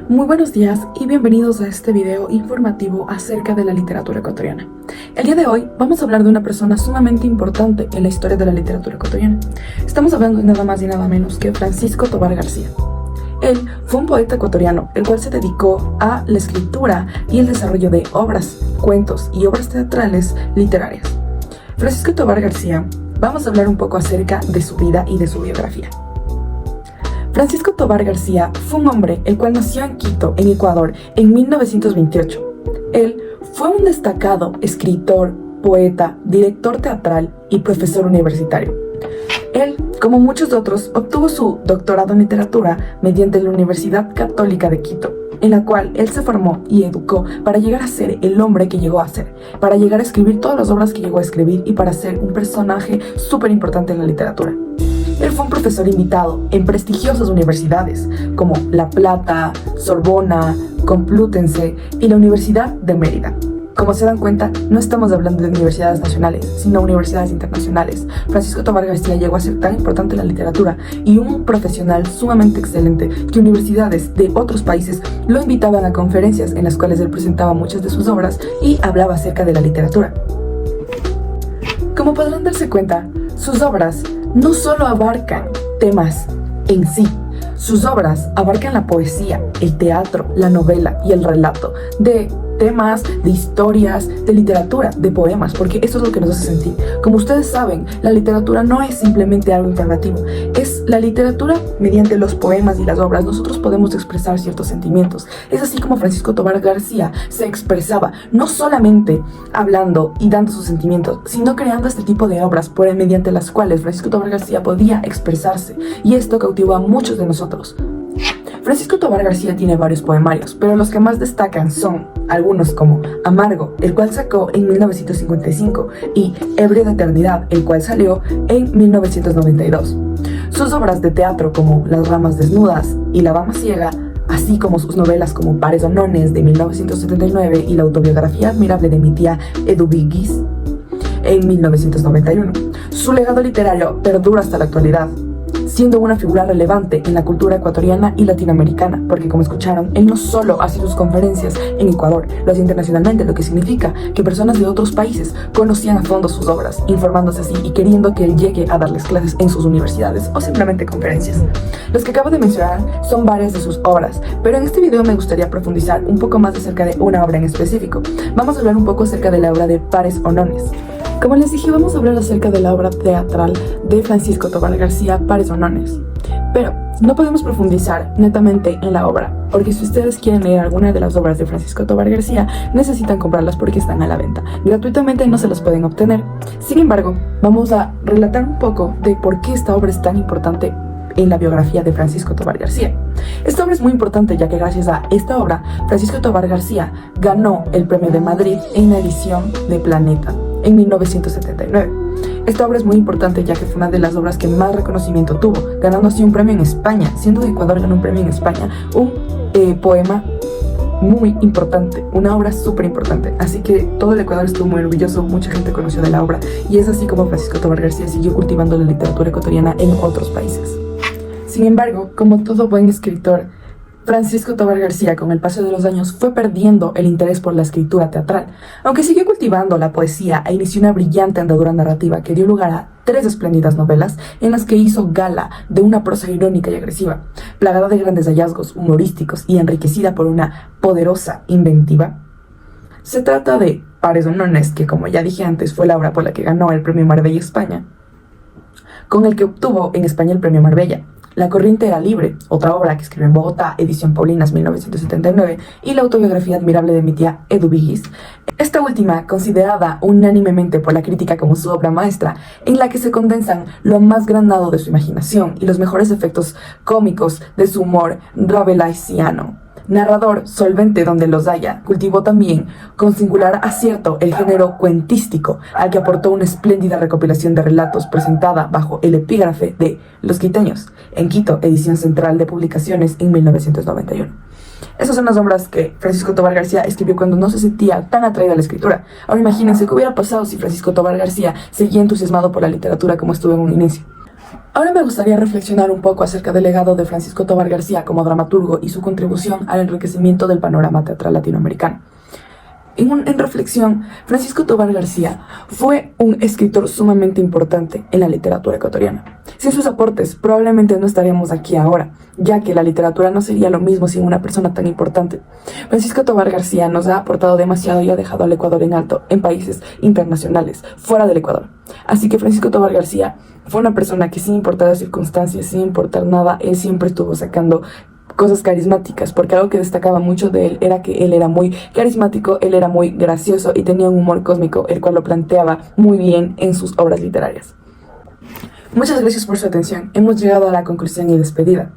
Muy buenos días y bienvenidos a este video informativo acerca de la literatura ecuatoriana. El día de hoy vamos a hablar de una persona sumamente importante en la historia de la literatura ecuatoriana. Estamos hablando de nada más y nada menos que Francisco Tovar García. Él fue un poeta ecuatoriano, el cual se dedicó a la escritura y el desarrollo de obras, cuentos y obras teatrales literarias. Francisco Tovar García, vamos a hablar un poco acerca de su vida y de su biografía. Francisco Tovar García fue un hombre el cual nació en Quito, en Ecuador, en 1928. Él fue un destacado escritor, poeta, director teatral y profesor universitario. Él, como muchos otros, obtuvo su doctorado en literatura mediante la Universidad Católica de Quito, en la cual él se formó y educó para llegar a ser el hombre que llegó a ser, para llegar a escribir todas las obras que llegó a escribir y para ser un personaje súper importante en la literatura. Él fue un profesor invitado en prestigiosas universidades como La Plata, Sorbona, Complutense y la Universidad de Mérida. Como se dan cuenta, no estamos hablando de universidades nacionales, sino universidades internacionales. Francisco Tovar García llegó a ser tan importante en la literatura y un profesional sumamente excelente que universidades de otros países lo invitaban a conferencias en las cuales él presentaba muchas de sus obras y hablaba acerca de la literatura. Como podrán darse cuenta, sus obras no solo abarcan temas en sí, sus obras abarcan la poesía, el teatro, la novela y el relato de temas, de historias, de literatura, de poemas, porque eso es lo que nos hace sentir. Como ustedes saben, la literatura no es simplemente algo informativo, es la literatura mediante los poemas y las obras. Nosotros podemos expresar ciertos sentimientos. Es así como Francisco Tovar García se expresaba, no solamente hablando y dando sus sentimientos, sino creando este tipo de obras mediante las cuales Francisco Tovar García podía expresarse, y esto cautivó a muchos de nosotros. Francisco Tovar García tiene varios poemarios, pero los que más destacan son algunos como Amargo, el cual sacó en 1955, y Ebrio de Eternidad, el cual salió en 1992. Sus obras de teatro como Las Ramas Desnudas y La Dama Ciega, así como sus novelas como Pares o Nones de 1979 y la autobiografía admirable de mi tía Eduviguis en 1991. Su legado literario perdura hasta la actualidad, siendo una figura relevante en la cultura ecuatoriana y latinoamericana, porque como escucharon, él no solo hace sus conferencias en Ecuador, lo hace internacionalmente, lo que significa que personas de otros países conocían a fondo sus obras, informándose así y queriendo que él llegue a darles clases en sus universidades o simplemente conferencias. Los que acabo de mencionar son varias de sus obras, pero en este video me gustaría profundizar un poco más acerca de una obra en específico. Vamos a hablar un poco acerca de la obra de Pares o Nones. Como les dije, vamos a hablar acerca de la obra teatral de Francisco Tovar García, Pares o Nones. Pero no podemos profundizar netamente en la obra, porque si ustedes quieren leer alguna de las obras de Francisco Tovar García, necesitan comprarlas porque están a la venta. Gratuitamente no se las pueden obtener. Sin embargo, vamos a relatar un poco de por qué esta obra es tan importante en la biografía de Francisco Tovar García. Esta obra es muy importante ya que gracias a esta obra, Francisco Tovar García ganó el Premio de Madrid en la edición de Planeta en 1979. Esta obra es muy importante ya que fue una de las obras que más reconocimiento tuvo, ganando así un premio en España. Siendo de Ecuador, ganó un premio en España, un poema muy importante, una obra súper importante. Así que todo el Ecuador estuvo muy orgulloso, mucha gente conoció de la obra, y es así como Francisco Tovar García siguió cultivando la literatura ecuatoriana en otros países. Sin embargo, como todo buen escritor, Francisco Tovar García, con el paso de los años, fue perdiendo el interés por la escritura teatral, aunque siguió cultivando la poesía e inició una brillante andadura narrativa que dio lugar a 3 espléndidas novelas en las que hizo gala de una prosa irónica y agresiva, plagada de grandes hallazgos humorísticos y enriquecida por una poderosa inventiva. Se trata de Pares o Nones, que como ya dije antes fue la obra por la que ganó el Premio Marbella España, con el que obtuvo en España el Premio Marbella. La corriente era libre, otra obra que escribió en Bogotá, edición Paulinas 1979, y la autobiografía admirable de mi tía Eduviguis. Esta última, considerada unánimemente por la crítica como su obra maestra, en la que se condensan lo más granado de su imaginación y los mejores efectos cómicos de su humor rabelaisiano. Narrador solvente donde los haya, cultivó también con singular acierto el género cuentístico, al que aportó una espléndida recopilación de relatos presentada bajo el epígrafe de Los Quiteños, en Quito, edición central de publicaciones en 1991. Esas son las obras que Francisco Tovar García escribió cuando no se sentía tan atraído a la escritura. Ahora imagínense qué hubiera pasado si Francisco Tovar García seguía entusiasmado por la literatura como estuvo en un inicio. Ahora me gustaría reflexionar un poco acerca del legado de Francisco Tovar García como dramaturgo y su contribución al enriquecimiento del panorama teatral latinoamericano. En reflexión, Francisco Tovar García fue un escritor sumamente importante en la literatura ecuatoriana. Sin sus aportes, probablemente no estaríamos aquí ahora, ya que la literatura no sería lo mismo sin una persona tan importante. Francisco Tovar García nos ha aportado demasiado y ha dejado al Ecuador en alto en países internacionales, fuera del Ecuador. Así que Francisco Tovar García fue una persona que, sin importar las circunstancias, sin importar nada, él siempre estuvo sacando cosas carismáticas, porque algo que destacaba mucho de él era que él era muy carismático, él era muy gracioso y tenía un humor cósmico, el cual lo planteaba muy bien en sus obras literarias. Muchas gracias por su atención. Hemos llegado a la conclusión y despedida.